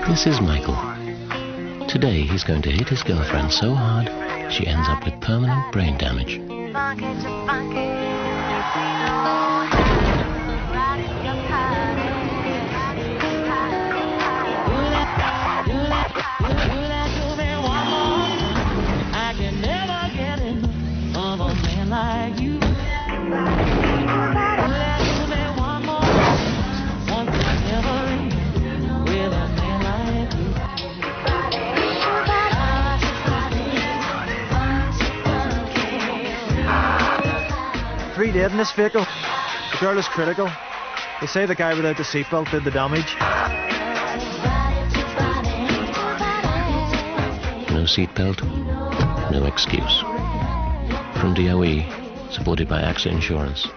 This is Michael. Today he's going to hit his girlfriend so hard she ends up with permanent brain damage. Three dead in this vehicle. The girl is critical. They say the guy without the seatbelt did the damage. No seatbelt, no excuse. From DOE, supported by AXA Insurance.